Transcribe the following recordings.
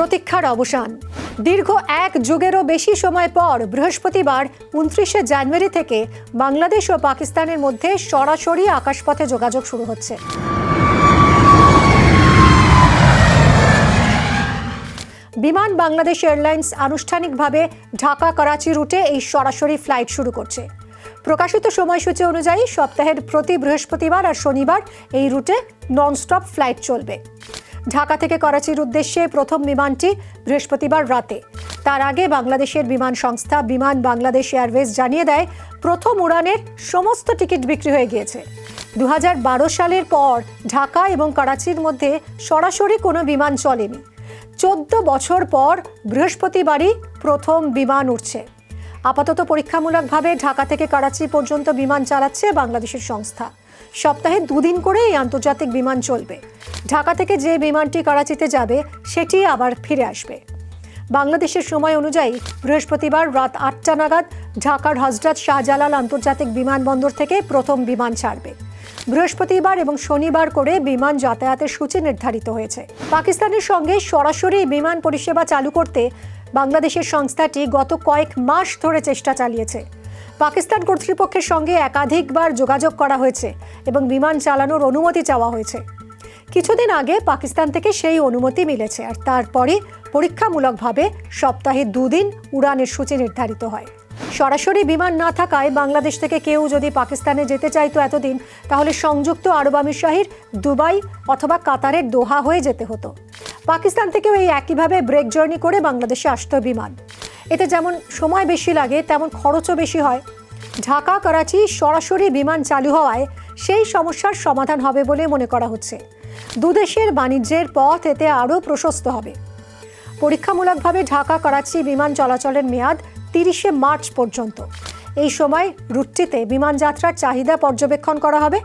প্রতীক্ষার অবসান। দীর্ঘ এক যুগেরও বেশি সময় পর বৃহস্পতিবার 29শে জানুয়ারি থেকে বাংলাদেশ ও পাকিস্তানের মধ্যে সরাসরি আকাশপথে যোগাযোগ শুরু হচ্ছে। বিমান বাংলাদেশ এয়ারলাইন্স আনুষ্ঠানিকভাবে ঢাকা করাচি রুটে এই সরাসরি ফ্লাইট শুরু করছে। প্রকাশিত সময়সূচি অনুযায়ী সপ্তাহের প্রতি বৃহস্পতিবার আর শনিবার এই রুটে ননস্টপ ফ্লাইট চলবে। ঢাকা থেকে করাচির উদ্দেশ্যে প্রথম বিমানটি বৃহস্পতিবার রাতে। তার আগে বাংলাদেশের বিমান সংস্থা বিমান বাংলাদেশ এয়ারওয়েজ জানিয়ে দেয়, প্রথম উড়ানের সমস্ত টিকিট বিক্রি হয়ে গিয়েছে। 2012 সালের পর ঢাকা এবং করাচির মধ্যে সরাসরি কোনো বিমান চলেনি। 14 বছর পর বৃহস্পতিবারই প্রথম বিমান উঠছে। আপাতত পরীক্ষামূলকভাবে ঢাকা থেকে করাচি পর্যন্ত বিমান চালাচ্ছে বাংলাদেশের সংস্থা। সপ্তাহে 2 দিন করে এই আন্তর্জাতিক বিমান চলবে। ঢাকা থেকে যে বিমানটি করাচিতে যাবে সেটি আবার ফিরে আসবে। বাংলাদেশের সময় অনুযায়ী বৃহস্পতিবার রাত 8টা নাগাদ ঢাকার হযরত শাহজালাল আন্তর্জাতিক বিমানবন্দর থেকে প্রথম বিমান ছাড়বে। বৃহস্পতিবার এবং শনিবার করে বিমান যাতায়াতের সূচি নির্ধারিত হয়েছে। পাকিস্তানের সঙ্গে সরাসরি বিমান পরিষেবা চালু করতে বাংলাদেশের সংস্থাটি গত কয়েক মাস ধরে চেষ্টা চালিয়েছে। পাকিস্তান কর্তৃপক্ষের সঙ্গে একাধিকবার যোগাযোগ করা হয়েছে এবং বিমান চালানোর অনুমতি চাওয়া হয়েছে। কিছুদিন আগে পাকিস্তান থেকে সেই অনুমতি মিলেছে, আর তারপরে পরীক্ষামূলকভাবে সপ্তাহে 2 দিন উড়ানের সূচি নির্ধারিত হয়। সরাসরি বিমান না থাকায় বাংলাদেশ থেকে কেউ যদি পাকিস্তানে যেতে চাইতো এতদিন, তাহলে সংযুক্ত আরব আমিরশাহির দুবাই অথবা কাতারের দোহা হয়ে যেতে হতো। পাকিস্তান থেকেও এই একইভাবে ব্রেক জার্নি করে বাংলাদেশে আসতো বিমান। এতে যেমন সময় বেশি লাগে, তেমন খরচও বেশি হয়। ঢাকা করাচি সরাসরি বিমান চালু হওয়ায় সেই সমস্যার সমাধান হবে বলে মনে করা হচ্ছে। দুদেশের বাণিজ্যের পথ এতে আরও প্রশস্ত হবে। পরীক্ষামূলকভাবে ঢাকা করাচি বিমান চলাচলের মেয়াদ 30শে মার্চ পর্যন্ত। এই সময় রুটটিতে বিমান যাত্রার চাহিদা পর্যবেক্ষণ করা হবে।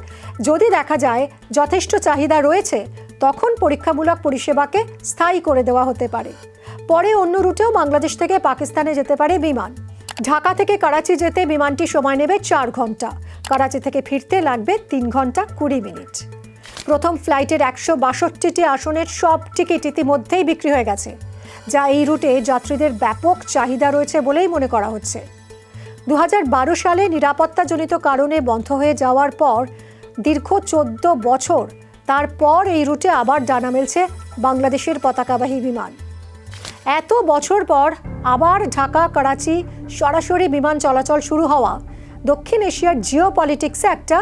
যদি দেখা যায় যথেষ্ট চাহিদা রয়েছে, তখন পরীক্ষামূলক পরিষেবাকে স্থায়ী করে দেওয়া হতে পারে। পরে অন্য রুটেও বাংলাদেশ থেকে পাকিস্তানে যেতে পারে বিমান। ঢাকা থেকে করাচি যেতে বিমানটি সময় নেবে 4 ঘন্টা। করাচি থেকে ফিরতে লাগবে 3 ঘন্টা 20 মিনিট। প্রথম ফ্লাইটের 162টি আসনের সব টিকিট ইতিমধ্যেই বিক্রি হয়ে গেছে, যা এই রুটে যাত্রীদের ব্যাপক চাহিদা রয়েছে বলেই মনে করা হচ্ছে। 2012 সালে নিরাপত্তাজনিত কারণে বন্ধ হয়ে যাওয়ার পর দীর্ঘ 14 বছর তারপর এই রুটে আবার ডানা মেলছে বাংলাদেশের পতাকাবাহী বিমান। এত বছর পর আবার ঢাকা করাচি সরাসরি বিমান চলাচল শুরু হওয়া দক্ষিণ এশিয়ার জিওপলিটিক্সে একটা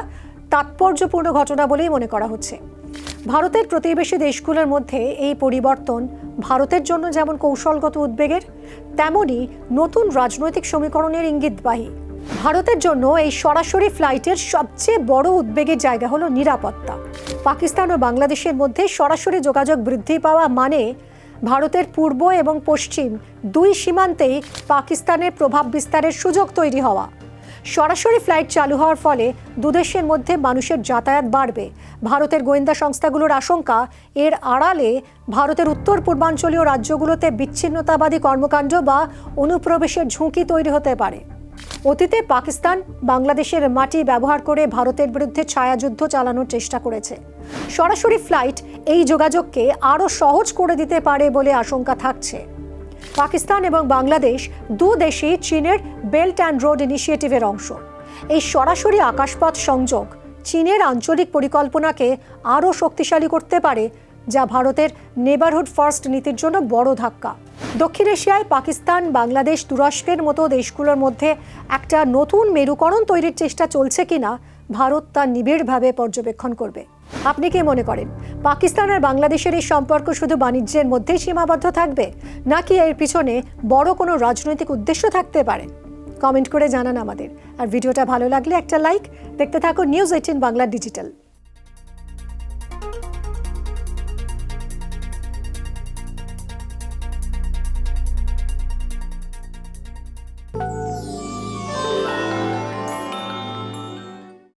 তাৎপর্যপূর্ণ ঘটনা বলেই মনে করা হচ্ছে। ভারতের প্রতিবেশী দেশগুলোর মধ্যে এই পরিবর্তন ভারতের জন্য যেমন কৌশলগত উদ্বেগের, তেমনি নতুন রাজনৈতিক সমীকরণের ইঙ্গিতবাহী। ভারতের জন্য এই সরাসরি ফ্লাইটের সবচেয়ে বড় উদ্বেগের জায়গা হলো নিরাপত্তা। পাকিস্তান ও বাংলাদেশের মধ্যে সরাসরি যোগাযোগ বৃদ্ধি পাওয়া মানে ভারতের পূর্ব এবং পশ্চিম 2 সীমান্তেই পাকিস্তানের প্রভাব বিস্তারের সুযোগ তৈরি হওয়া। সরাসরি ফ্লাইট চালু হওয়ার ফলে দুদেশের মধ্যে মানুষের যাতায়াত বাড়বে। ভারতের গোয়েন্দা সংস্থাগুলোর আশঙ্কা, এর আড়ালে ভারতের উত্তর পূর্বাঞ্চলীয় রাজ্যগুলোতে বিচ্ছিন্নতাবাদী কর্মকাণ্ড বা অনুপ্রবেশের ঝুঁকি তৈরি হতে পারে। অতীতে পাকিস্তান বাংলাদেশের মাটি ব্যবহার করে ভারতের বিরুদ্ধে ছায়াযুদ্ধ চালানোর চেষ্টা করেছে। সরাসরি ফ্লাইট এই যোগাযোগকে আরও সহজ করে দিতে পারে বলে আশঙ্কা থাকছে। পাকিস্তান এবং বাংলাদেশ 2 দেশই চীনের বেল্ট অ্যান্ড রোড ইনিশিয়েটিভের অংশ। এই সরাসরি আকাশপথ সংযোগ চীনের আঞ্চলিক পরিকল্পনাকে আরও শক্তিশালী করতে পারে, যা ভারতের নেবারহুড ফার্স্ট নীতির জন্য বড় ধাক্কা। দক্ষিণ এশিয়ায় পাকিস্তান, বাংলাদেশ, তুরস্কের মতো দেশগুলোর মধ্যে একটা নতুন মেরুকরণ তৈরির চেষ্টা চলছে কিনা ভারত তা নিবিড়ভাবে পর্যবেক্ষণ করবে। আপনি কি মনে করেন, পাকিস্তান আর বাংলাদেশের এই সম্পর্ক শুধু বাণিজ্যের মধ্যেই সীমাবদ্ধ থাকবে, নাকি এর পিছনে বড় কোনো রাজনৈতিক উদ্দেশ্য থাকতে পারে? কমেন্ট করে জানান আমাদের। আর ভিডিওটা ভালো লাগলে একটা লাইক। দেখতে থাকুন নিউজ 18 বাংলা ডিজিটাল।